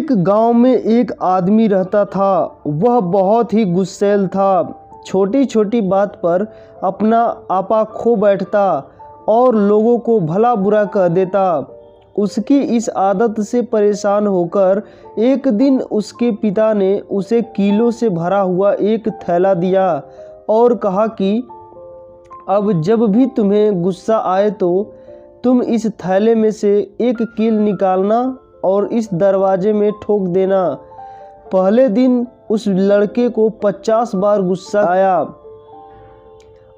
एक गांव में एक आदमी रहता था। वह बहुत ही गुस्सैल था। छोटी छोटी बात पर अपना आपा खो बैठता और लोगों को भला बुरा कह देता। उसकी इस आदत से परेशान होकर एक दिन उसके पिता ने उसे कीलों से भरा हुआ एक थैला दिया और कहा कि अब जब भी तुम्हें गुस्सा आए तो तुम इस थैले में से एक कील निकालना और इस दरवाजे में ठोक देना। पहले दिन उस लड़के को 50 बार गुस्सा आया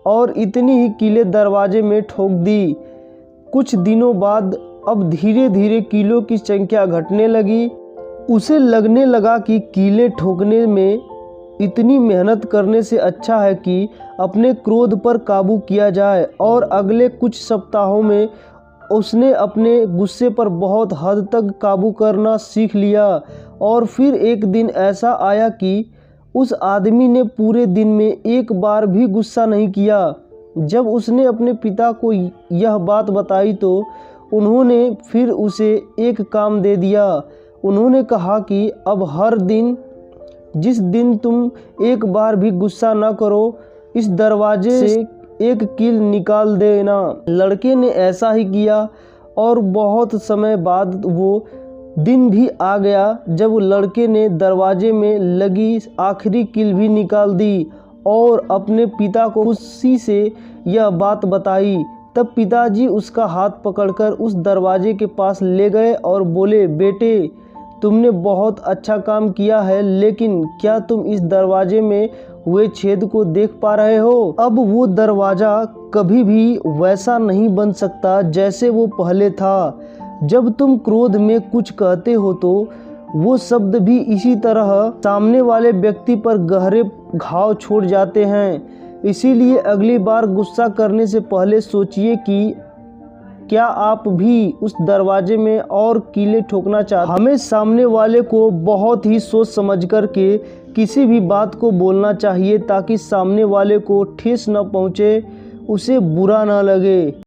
और इतनी ही कीलें दरवाजे में ठोक दी। कुछ दिनों बाद अब धीरे धीरे कीलों की संख्या घटने लगी। उसे लगने लगा कि कीलें ठोकने में इतनी मेहनत करने से अच्छा है कि अपने क्रोध पर काबू किया जाए। और अगले कुछ सप्ताहों में उसने अपने गुस्से पर बहुत हद तक काबू करना सीख लिया। और फिर एक दिन ऐसा आया कि उस आदमी ने पूरे दिन में एक बार भी गुस्सा नहीं किया। जब उसने अपने पिता को यह बात बताई तो उन्होंने फिर उसे एक काम दे दिया। उन्होंने कहा कि अब हर दिन जिस दिन तुम एक बार भी गुस्सा ना करो, इस दरवाजे से एक कील निकाल देना। लड़के ने ऐसा ही किया और बहुत समय बाद वो दिन भी आ गया जब लड़के ने दरवाजे में लगी आखिरी कील भी निकाल दी और अपने पिता को खुशी से यह बात बताई। तब पिताजी उसका हाथ पकड़कर उस दरवाजे के पास ले गए और बोले, बेटे तुमने बहुत अच्छा काम किया है, लेकिन क्या तुम इस दरवाजे में हुए छेद को देख पा रहे हो? अब वो दरवाज़ा कभी भी वैसा नहीं बन सकता जैसे वो पहले था। जब तुम क्रोध में कुछ कहते हो तो वो शब्द भी इसी तरह सामने वाले व्यक्ति पर गहरे घाव छोड़ जाते हैं। इसीलिए अगली बार गुस्सा करने से पहले सोचिए कि क्या आप भी उस दरवाजे में और कीलें ठोकना चाहते हैं। हमें सामने वाले को बहुत ही सोच समझ कर के किसी भी बात को बोलना चाहिए ताकि सामने वाले को ठेस न पहुँचे, उसे बुरा ना लगे।